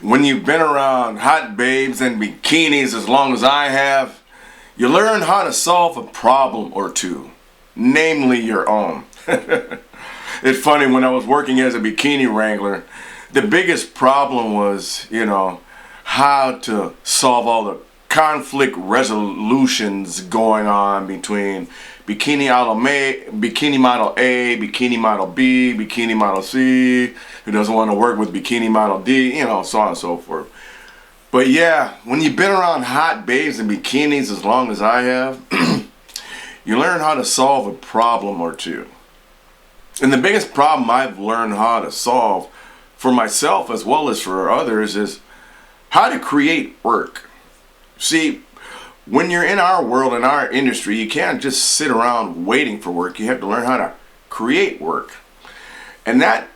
When you've been around hot babes and bikinis as long as I have, you learn how to solve a problem or two, namely your own. It's funny, when I was working as a bikini wrangler, the biggest problem was, how to solve all the conflict resolutions going on between bikini model A, bikini model B, bikini model C, who doesn't want to work with bikini model D, so on and so forth. But yeah, when you've been around hot babes and bikinis as long as I have, you learn how to solve a problem or two. And the biggest problem I've learned how to solve for myself as well as for others is how to create work. See, when you're in our world, in our industry, you can't just sit around waiting for work. You have to learn how to create work. And that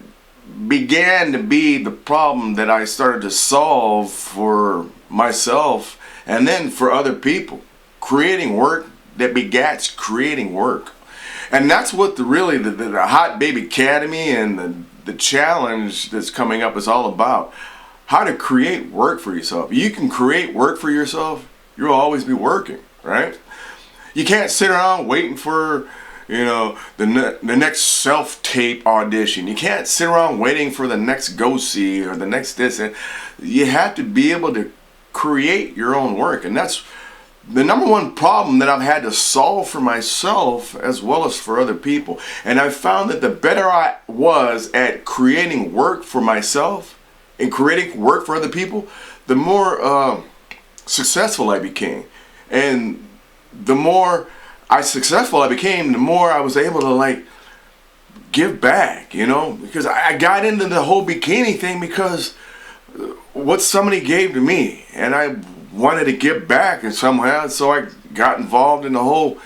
began to be the problem that I started to solve for myself and then for other people. Creating work that begats creating work. And that's what the Hot Baby Academy and the challenge that's coming up is all about. How to create work for yourself. You can create work for yourself, you'll always be working, right? You can't sit around waiting for, the next self-tape audition. You can't sit around waiting for the next go-see or the next this. You have to be able to create your own work. And that's the number one problem that I've had to solve for myself as well as for other people. And I found that the better I was at creating work for myself and creating work for other people, the more successful I became. And the more successful I became, the more I was able to give back, because I got into the whole bikini thing because what somebody gave to me, and I wanted to give back in somehow, so I got involved in the whole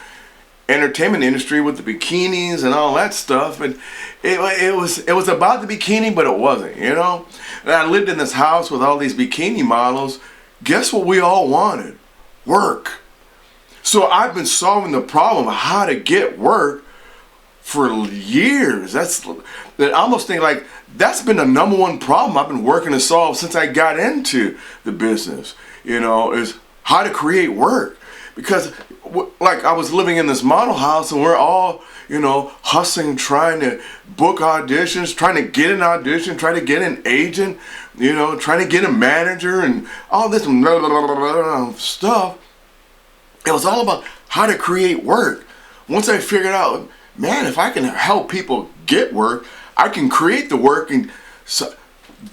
entertainment industry with the bikinis and all that stuff. And it was about the bikini, but it wasn't, And I lived in this house with all these bikini models. Guess what we all wanted? Work. So I've been solving the problem of how to get work for years. I almost think that's been the number one problem I've been working to solve since I got into the business, is how to create work. Because I was living in this model house and we're all, hustling, trying to book auditions, trying to get an audition, trying to get an agent, trying to get a manager and all this blah, blah, blah, blah, stuff. It was all about how to create work. Once I figured out, man, if I can help people get work, I can create the work. And so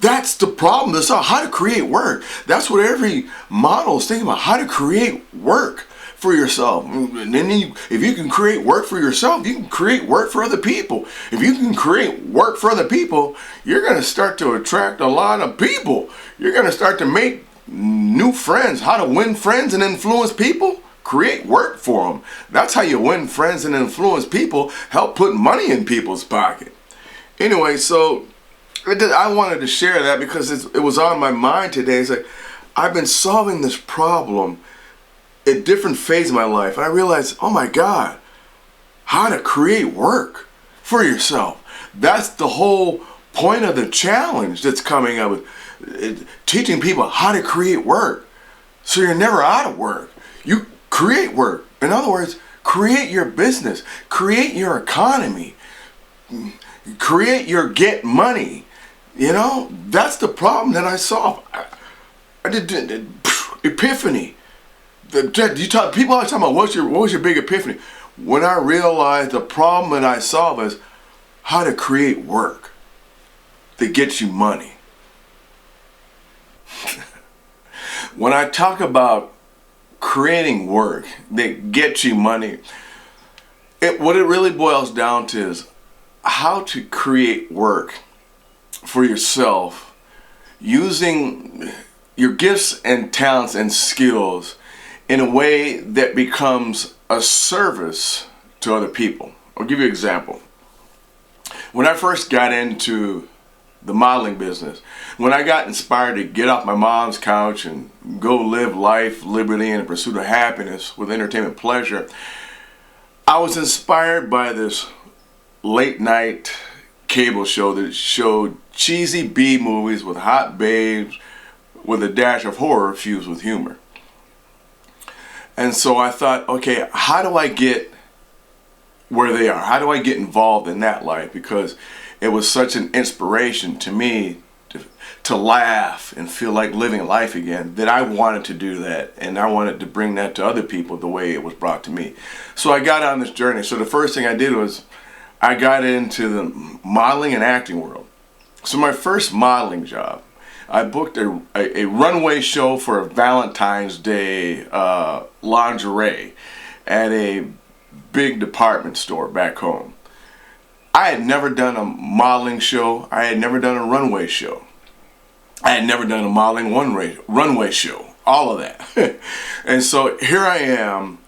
that's the problem. That's how to create work. That's what every model is thinking about, how to create work for yourself. And then if you can create work for yourself, you can create work for other people. If you can create work for other people, you're going to start to attract a lot of people. You're going to start to make new friends. How to win friends and influence people? Create work for them. That's how you win friends and influence people. Help put money in people's pocket. Anyway, so I wanted to share that because it was on my mind today. It's I've been solving this problem at different phases of my life. And I realized, oh my God, how to create work for yourself. That's the whole point of the challenge that's coming up with teaching people how to create work. So you're never out of work. You create work. In other words, create your business, create your economy, create your get money. That's the problem that I solved. I did epiphany. People always talking about what was your big epiphany? When I realized the problem that I solve is how to create work that gets you money. When I talk about creating work that gets you money, what it really boils down to is how to create work for yourself using your gifts and talents and skills in a way that becomes a service to other people. I'll give you an example. When I first got into the modeling business, when I got inspired to get off my mom's couch and go live life, liberty, and the pursuit of happiness with entertainment pleasure, I was inspired by this late night cable show that showed cheesy B movies with hot babes, with a dash of horror fused with humor. And so I thought, okay, how do I get where they are? How do I get involved in that life? Because it was such an inspiration to me to laugh and feel like living life again, that I wanted to do that, and I wanted to bring that to other people the way it was brought to me. So I got on this journey. So the first thing I did was I got into the modeling and acting world. So my first modeling job, I booked a runway show for a Valentine's Day lingerie at a big department store back home. I had never done a modeling show. I had never done a runway show. I had never done a modeling runway show, all of that. And so here I am,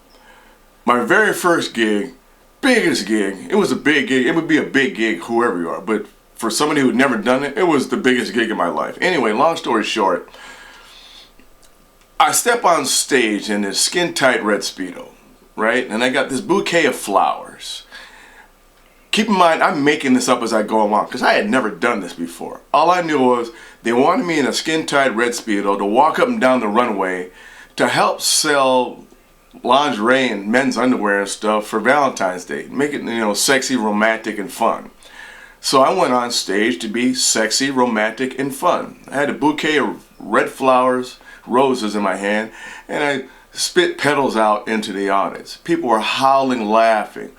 my very first gig, biggest gig. It was a big gig. It would be a big gig, whoever you are. But for somebody who'd never done it, it was the biggest gig in my life. Anyway, long story short, I step on stage in this skin-tight red Speedo, right? And I got this bouquet of flowers. Keep in mind, I'm making this up as I go along because I had never done this before. All I knew was they wanted me in a skin-tight red Speedo to walk up and down the runway to help sell lingerie and men's underwear and stuff for Valentine's Day. Make it, sexy, romantic, and fun. So I went on stage to be sexy, romantic, and fun. I had a bouquet of red flowers, roses in my hand, and I spit petals out into the audience. People were howling, laughing.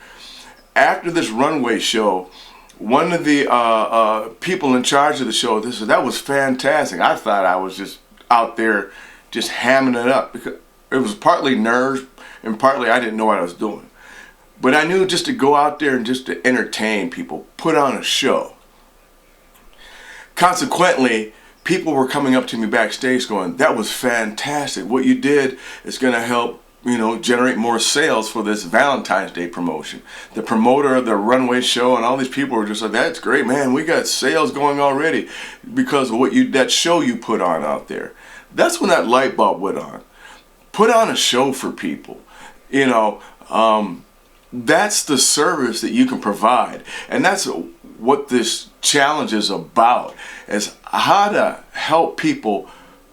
After this runway show, one of the people in charge of the show, that was fantastic. I thought I was just out there just hamming it up, because it was partly nerves and partly I didn't know what I was doing. But I knew just to go out there and just to entertain people, put on a show. Consequently, people were coming up to me backstage going, that was fantastic. What you did is going to help, generate more sales for this Valentine's Day promotion. The promoter of the runway show and all these people were just like, that's great, man. We got sales going already because of that show you put on out there. That's when that light bulb went on. Put on a show for people. That's the service that you can provide. And that's what this challenge is about, is how to help people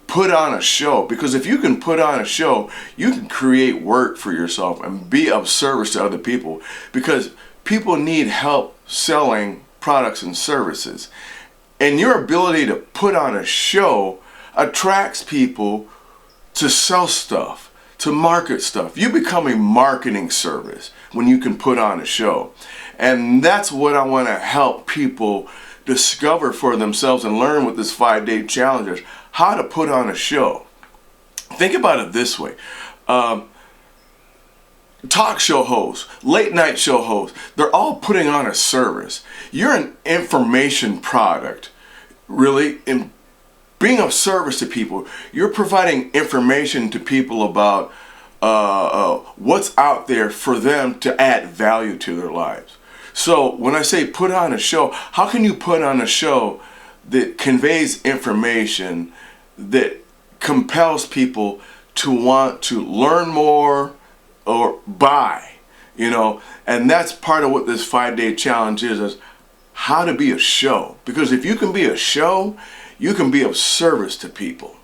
put on a show. Because if you can put on a show, you can create work for yourself and be of service to other people, because people need help selling products and services. And your ability to put on a show attracts people to sell stuff, to market stuff. You become a marketing service when you can put on a show. And that's what I want to help people discover for themselves and learn with this 5-day challenge, is how to put on a show. Think about it this way. Talk show hosts, late night show hosts, they're all putting on a service. You're an information product, really, in being of service to people. You're providing information to people about what's out there for them to add value to their lives. So when I say put on a show, how can you put on a show that conveys information that compels people to want to learn more or buy, and that's part of what this 5-day challenge is how to be a show. Because if you can be a show, you can be of service to people.